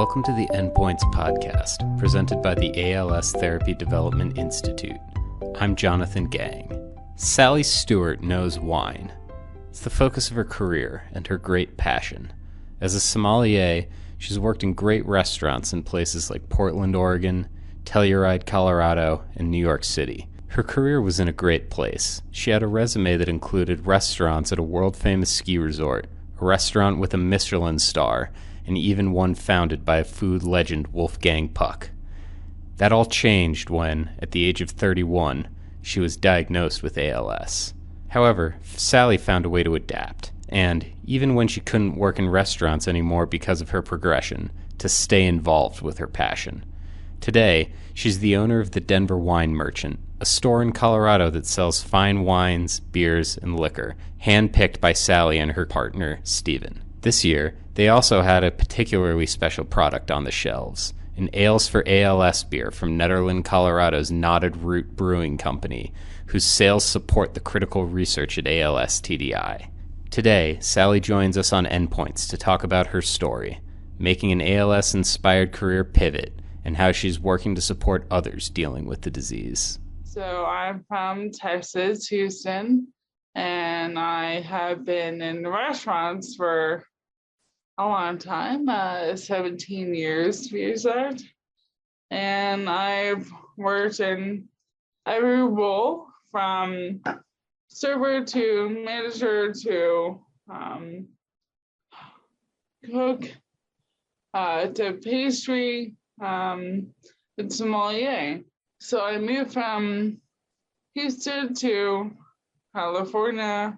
Welcome to the Endpoints podcast, presented by the ALS Therapy Development Institute. I'm Jonathan Gang. Sally Stewart knows wine. It's the focus of her career and her great passion. As a sommelier, she's worked in great restaurants in places like Portland, Oregon, Telluride, Colorado, and New York City. Her career was in a great place. She had a resume that included restaurants at a world-famous ski resort, a restaurant with a Michelin star, and even one founded by a food legend Wolfgang Puck. That all changed when, at the age of 31, she was diagnosed with ALS. However, Sally found a way to adapt, and, even when she couldn't work in restaurants anymore because of her progression, to stay involved with her passion. Today, she's the owner of the Denver Wine Merchant, a store in Colorado that sells fine wines, beers, and liquor, hand-picked by Sally and her partner, Steven. This year, they also had a particularly special product on the shelves, an Ales for ALS beer from Nederland, Colorado's Knotted Root Brewing Company, whose sales support the critical research at ALS TDI. Today, Sally joins us on Endpoints to talk about her story, making an ALS-inspired career pivot, and how she's working to support others dealing with the disease. So I'm from Texas, Houston, and I have been in restaurants for a long time, 17 years to be exact. And I've worked in every role from server to manager to cook to pastry and sommelier. So I moved from Houston to California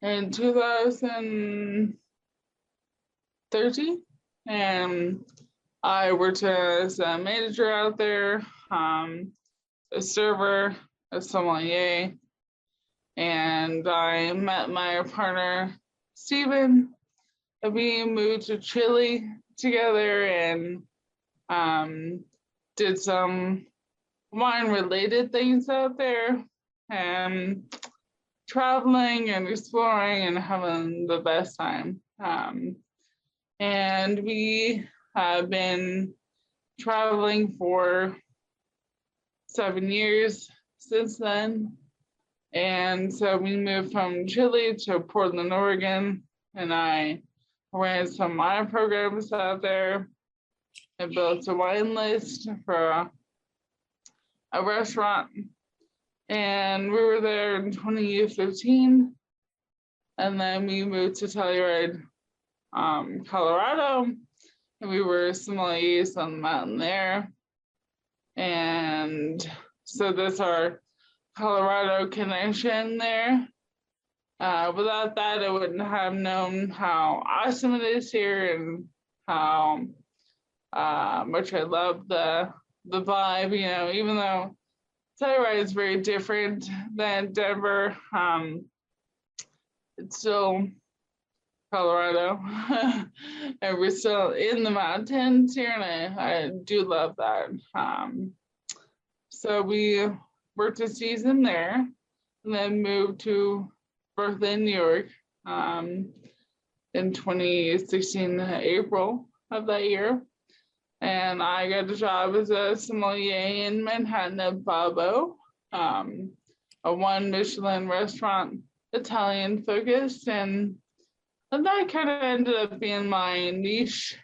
in 2013, and I worked as a manager out there, a server, a sommelier, and I met my partner, Steven. We moved to Chile together and did some wine-related things out there, and traveling and exploring and having the best time. And we have been traveling for 7 years since then. And so we moved from Chile to Portland, Oregon, and I ran some wine programs out there. I built a wine list for a restaurant, and we were there in 2015, and then we moved to Telluride, Colorado, and we were sommeliers on the mountain there. And so that's our Colorado connection there. Without that, I wouldn't have known how awesome it is here and how much I love the vibe, even though Telluride is very different than Denver. It's still Colorado, and we're still in the mountains here, and I do love that. So we worked a season there, and then moved to Berkeley, New York, in 2016, April of that year. And I got a job as a sommelier in Manhattan at Babbo, a one Michelin restaurant, Italian focused, and that kind of ended up being my niche,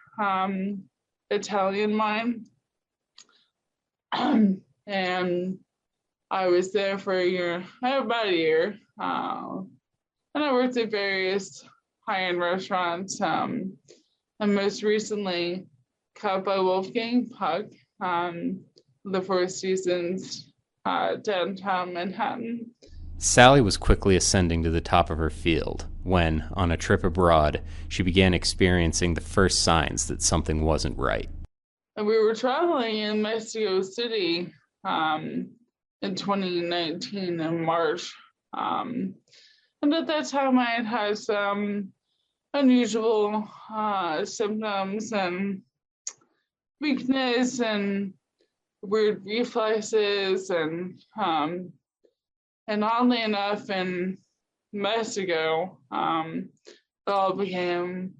Italian wine. And I was there for a year, about a year, and I worked at various high-end restaurants, and most recently, cut by Wolfgang Puck, the Four Seasons, downtown Manhattan. Sally was quickly ascending to the top of her field when, on a trip abroad, she began experiencing the first signs that something wasn't right. And we were traveling in Mexico City in 2019 in March. And at that time, I had had some unusual symptoms and weakness and weird reflexes, and oddly enough, in Mexico, it all became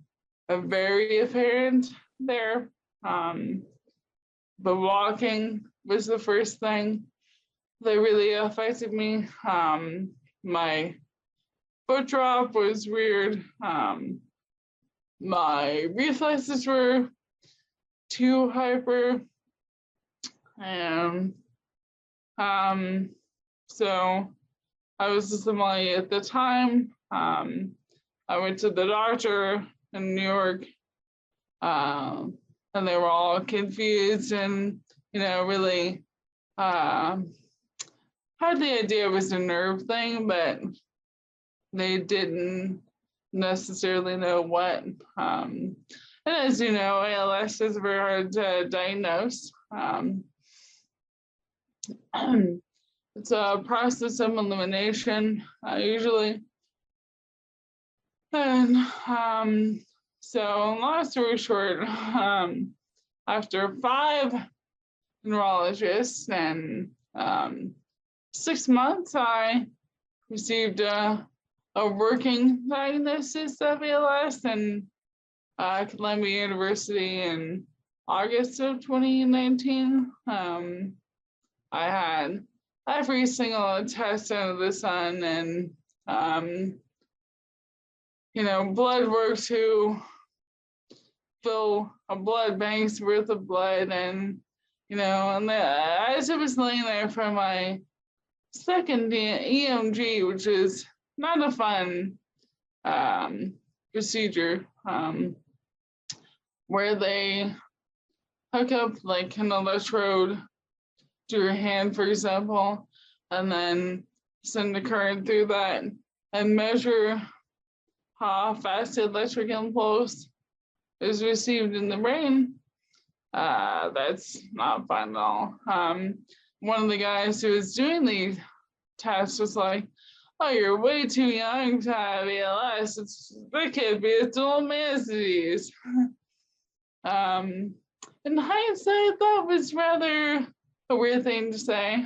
very apparent there. But walking was the first thing that really affected me. My foot drop was weird. My reflexes were too hyper, and so I was a sommelier at the time. I went to the doctor in New York, and they were all confused and, really had the idea it was a nerve thing, but they didn't necessarily know what. And as you know, ALS is very hard to diagnose. It's a process of elimination, usually. And so long story short, after 5 neurologists and 6 months, I received a working diagnosis of ALS in Columbia University in August of 2019. I had every single test under the sun, and blood work to fill a blood bank's worth of blood, and as I was laying there for my second EMG, which is not a fun procedure, where they hook up like an electrode to your hand, for example, and then send a current through that and measure how fast the electric impulse is received in the brain. That's not fun at all. One of the guys who was doing the test was like, "Oh, you're way too young to have ALS. That can't be, it's an old man's disease." In hindsight, that was rather a weird thing to say.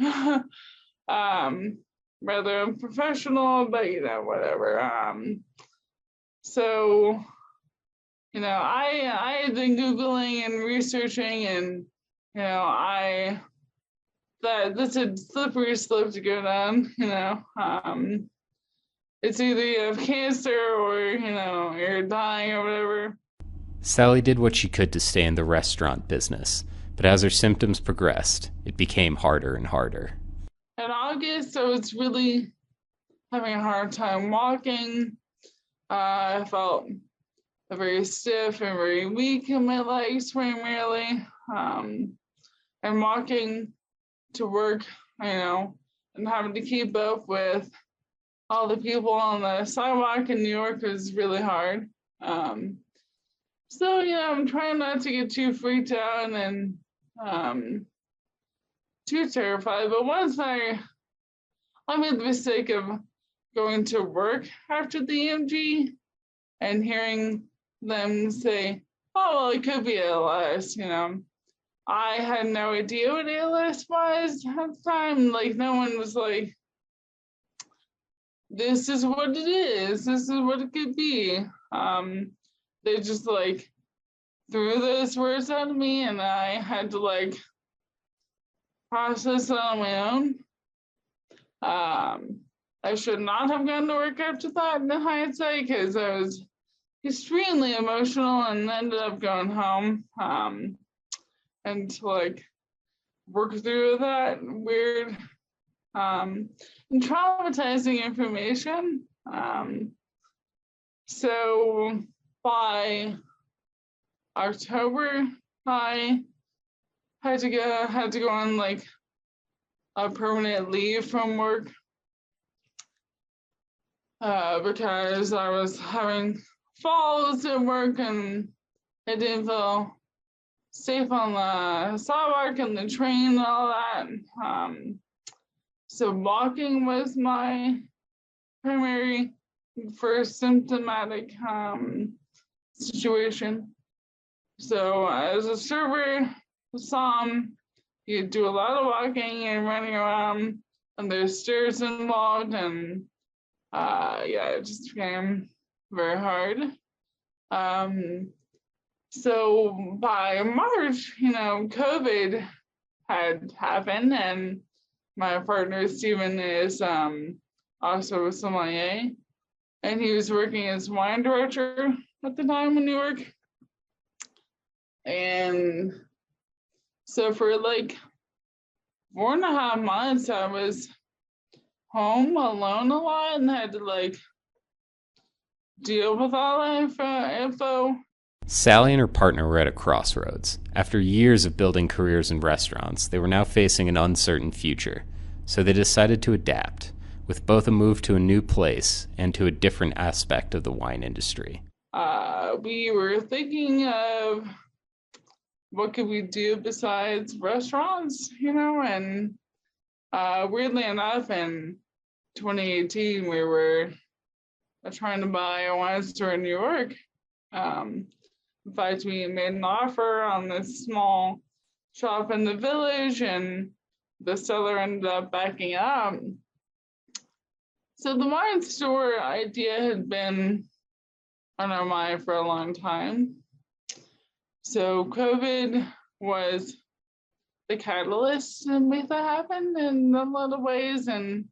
Rather unprofessional, but whatever. So, I had been Googling and researching, and that's a slippery slope to go down. It's either you have cancer or you're dying or whatever. Sally did what she could to stay in the restaurant business, but as her symptoms progressed, it became harder and harder. In August, I was really having a hard time walking. I felt very stiff and very weak in my legs primarily. And walking to work, and having to keep up with all the people on the sidewalk in New York was really hard. So, I'm trying not to get too freaked out and too terrified. But once I made the mistake of going to work after the EMG and hearing them say, "Oh, well, it could be ALS," I had no idea what ALS was at the time. Like, no one was like, "This is what it is. This is what it could be." They just threw those words at me, and I had to process it on my own. I should not have gone to work after that in hindsight, because I was extremely emotional and ended up going home and to work through that weird and traumatizing information. So by October, I had to go on a permanent leave from work because I was having falls at work and I didn't feel safe on the sidewalk and the train and all that. So walking was my primary first symptomatic situation. So as a server, you do a lot of walking and running around, and there's stairs involved, and it just became very hard. So by March, COVID had happened, and my partner Steven is also a sommelier, and he was working as wine director at the time in New York. And so for like 4.5 months, I was home alone a lot and had to like deal with all that info. Sally and her partner were at a crossroads. After years of building careers in restaurants, they were now facing an uncertain future. So they decided to adapt, with both a move to a new place and to a different aspect of the wine industry. We were thinking of what could we do besides restaurants, and weirdly enough, in 2018, we were trying to buy a wine store in New York. In fact, we made an offer on this small shop in the village, and the seller ended up backing up. So the wine store idea had been on our mind for a long time. So COVID was the catalyst to make that happen in a lot of ways. And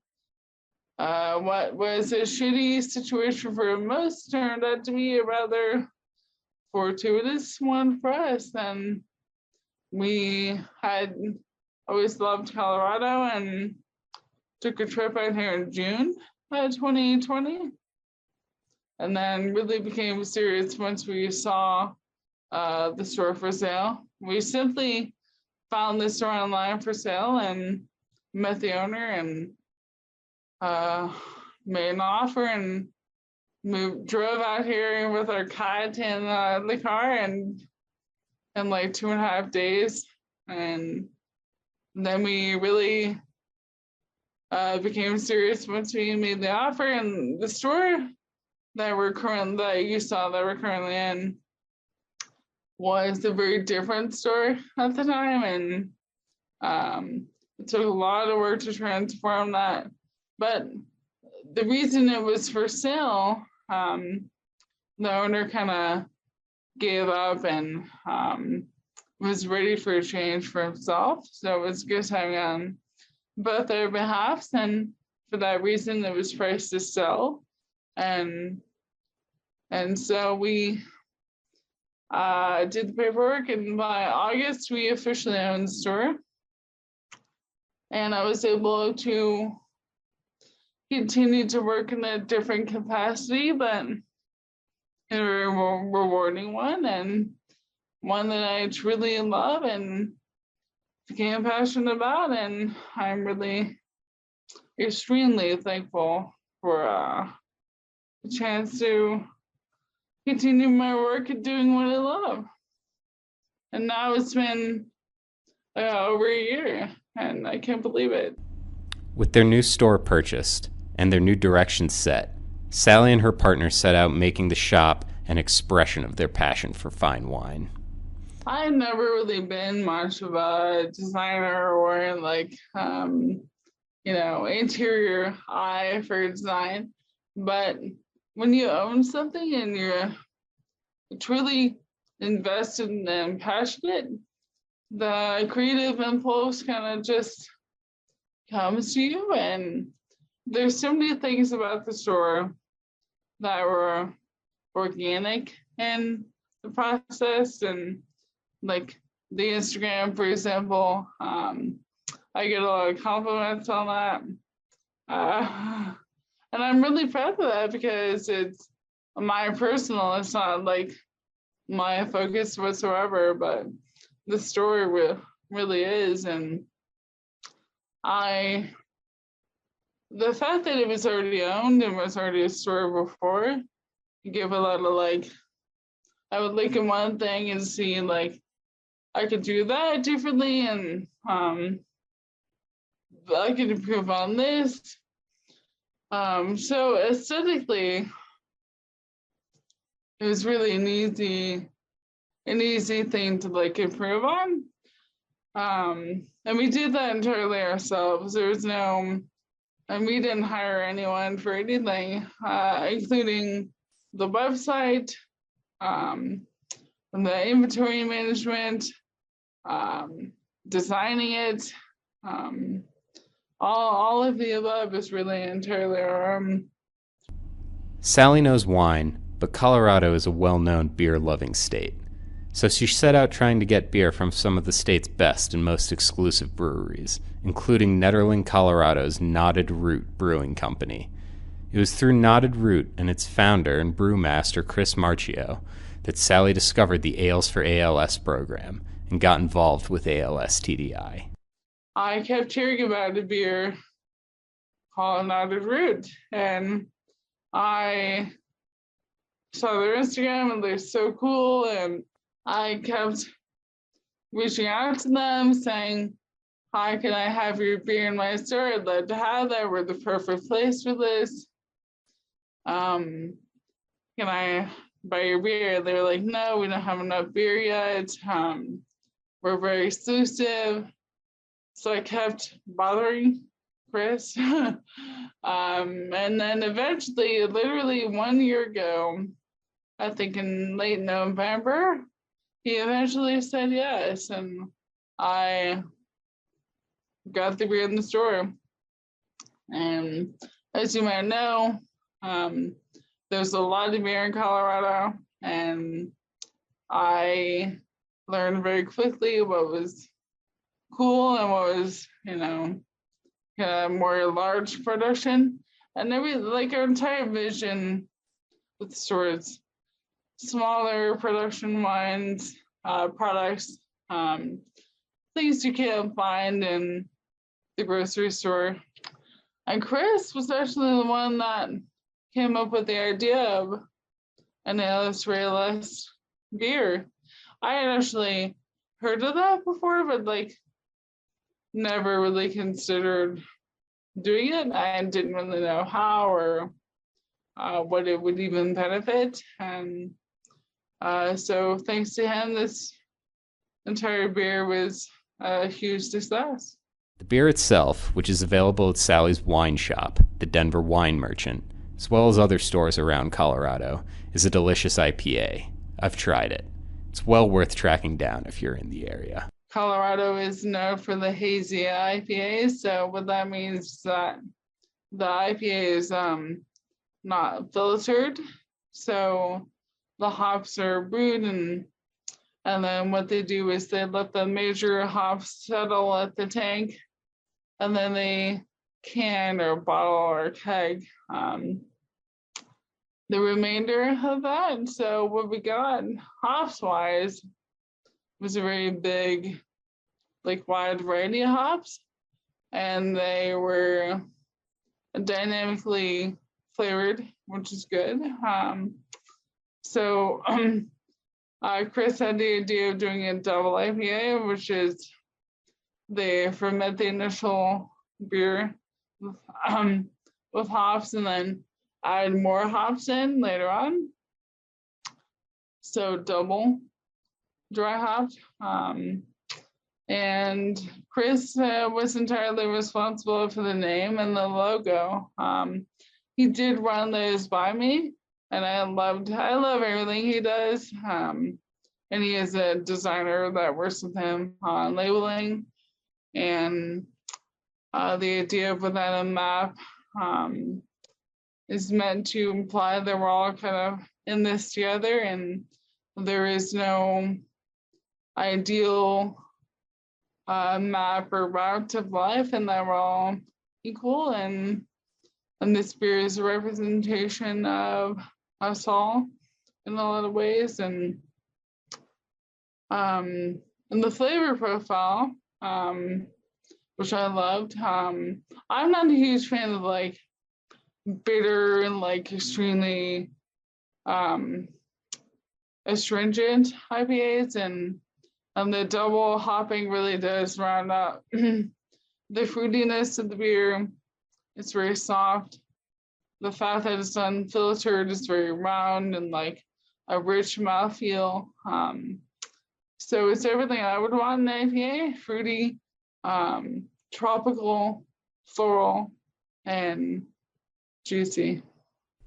what was a shitty situation for most turned out to be a rather fortuitous one for us. And we had always loved Colorado and took a trip out here in June of 2020. And then really became serious once we saw the store for sale. We simply found the store online for sale and met the owner and made an offer and drove out here with our cat in the car and in like 2.5 days. And then we really became serious once we made the offer. And the store that we're currently in was a very different store at the time, and it took a lot of work to transform that. But the reason it was for sale, the owner kind of gave up and was ready for a change for himself. So it was good timing on both their behalves, and for that reason, it was priced to sell. And so we did the paperwork, and by August, we officially owned the store. And I was able to continue to work in a different capacity, but in a very rewarding one, and one that I truly love and became passionate about. And I'm really extremely thankful for the chance to continue my work and doing what I love. And now it's been over a year, and I can't believe it. With their new store purchased and their new direction set, Sally and her partner set out making the shop an expression of their passion for fine wine. I've never really been much of a designer or like, interior eye for design. But when you own something and you're truly invested and passionate, the creative impulse kind of just comes to you. And there's so many things about the store that were organic in the process, and like the Instagram, for example, I get a lot of compliments on that. And I'm really proud of that because it's my personal, it's not like my focus whatsoever, but the story really is. And the fact that it was already owned and was already a store before, give a lot of like, I would look at one thing and see like, I could do that differently, and I could improve on this. So aesthetically, it was really an easy thing to like improve on. And we did that entirely ourselves. There was and we didn't hire anyone for anything, including the website, from the inventory management, designing it, all of the above is really entirely. Sally knows wine, but Colorado is a well-known beer-loving state. So she set out trying to get beer from some of the state's best and most exclusive breweries, including Nederland, Colorado's Knotted Root Brewing Company. It was through Knotted Root and its founder and brewmaster Chris Marchio that Sally discovered the Ales for ALS program and got involved with ALS TDI. I kept hearing about a beer called Knotted Root, and I saw their Instagram and they're so cool, and I kept reaching out to them saying, hi, can I have your beer in my store? I'd love to have that. We're the perfect place for this. Can I buy your beer? They were like, no, we don't have enough beer yet. We're very exclusive. So I kept bothering Chris. And then eventually, literally 1 year ago, I think in late November, he eventually said yes. And I got the beer in the store. And as you might know, there's a lot of beer in Colorado, and I learned very quickly what was cool and what was, more large production. And our entire vision with the stores, smaller production wines, products, things you can't find in the grocery store. And Chris was actually the one that came up with the idea of an ALS for ALS beer. I had actually heard of that before, but never really considered doing it. I didn't really know how or what it would even benefit. And so thanks to him, this entire beer was a huge success. The beer itself, which is available at Sally's wine shop, the Denver Wine Merchant, as well as other stores around Colorado, is a delicious IPA. I've tried it. It's well worth tracking down if you're in the area. Colorado is known for the hazy IPAs, so what that means is that the IPA is not filtered, so the hops are brewed, and then what they do is they let the major hops settle at the tank, and then they can or bottle or keg the remainder of that. And so what we got hops wise was a very big, wide variety of hops, and they were dynamically flavored, which is good. So Chris had the idea of doing a double IPA, which is they ferment the initial beer with hops and then add more hops in later on. So double dry hopped. And Chris was entirely responsible for the name and the logo. He did run those by me, and I love everything he does. And he is a designer that works with him on labeling. And the idea of without a map is meant to imply that we're all kind of in this together, and there is no ideal map or route of life, and that we're all equal, and this beer is a representation of us all in a lot of ways. And the flavor profile, which I loved. I'm not a huge fan of bitter and extremely astringent IPAs, and the double hopping really does round up the fruitiness of the beer. It's very soft. The fact that it's unfiltered is very round and a rich mouthfeel. So it's everything I would want in an IPA: fruity, tropical, floral, and juicy.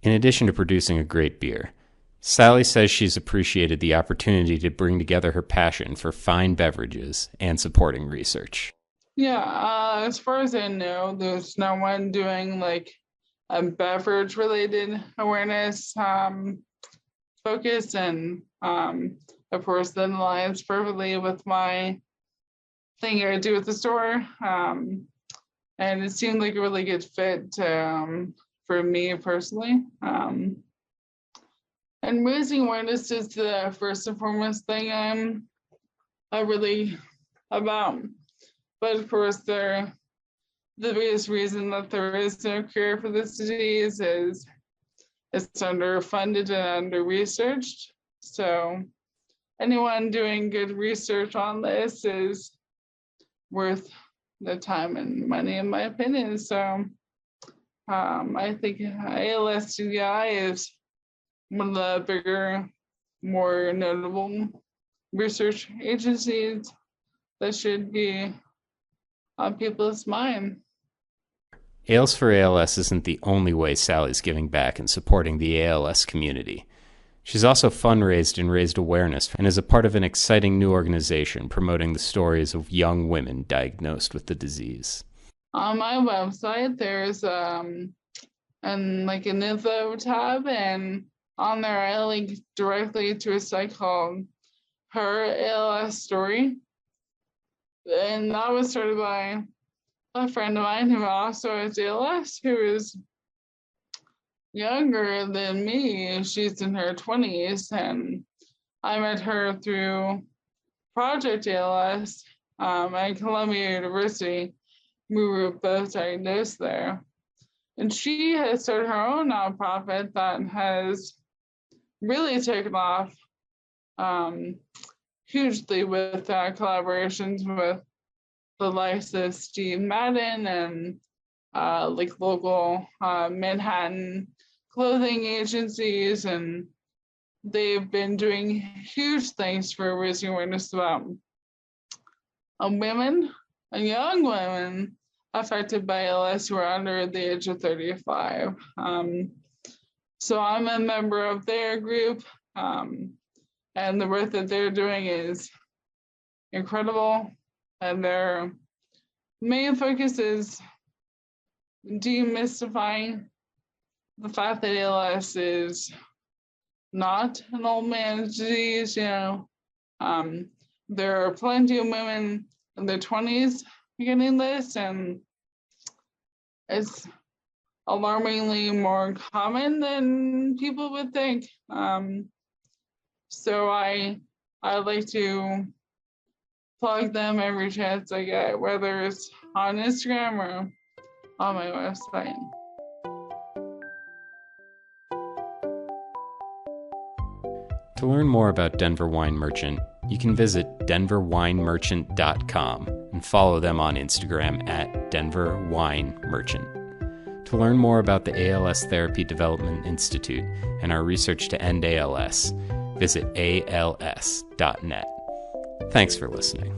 In addition to producing a great beer, Sally says she's appreciated the opportunity to bring together her passion for fine beverages and supporting research. Yeah, as far as I know, there's no one doing like a beverage related awareness focus, and of course that aligns perfectly with my thing I do at the store. And it seemed like a really good fit for me personally. And raising awareness is the first and foremost thing I'm really about. But of course, the biggest reason that there is no cure for this disease is it's underfunded and under-researched. So anyone doing good research on this is worth the time and money, in my opinion. So I think ALS-CDI is one of the bigger, more notable research agencies that should be on people's mind. Ales for ALS isn't the only way Sally's giving back and supporting the ALS community. She's also fundraised and raised awareness and is a part of an exciting new organization promoting the stories of young women diagnosed with the disease. On my website, there's an info tab, and on there I link directly to a site called Her ALS Story. And that was started by a friend of mine who also has ALS, who is younger than me. She's in her 20s, and I met her through Project ALS at Columbia University. We were both diagnosed there. And she has started her own nonprofit that has really taken off hugely with collaborations with the likes of Steve Madden and local Manhattan clothing agencies, and they've been doing huge things for raising awareness about women and young women affected by ALS who are under the age of 35. So I'm a member of their group, and the work that they're doing is incredible. And their main focus is demystifying the fact that ALS is not an old man's disease. There are plenty of women in their 20s getting this, and it's alarmingly more common than people would think. So I like to plug them every chance I get, whether it's on Instagram or on my website. To learn more about Denver Wine Merchant, you can visit denverwinemerchant.com and follow them on Instagram at Denver Wine Merchant. To learn more about the ALS Therapy Development Institute and our research to end ALS, visit als.net. Thanks for listening.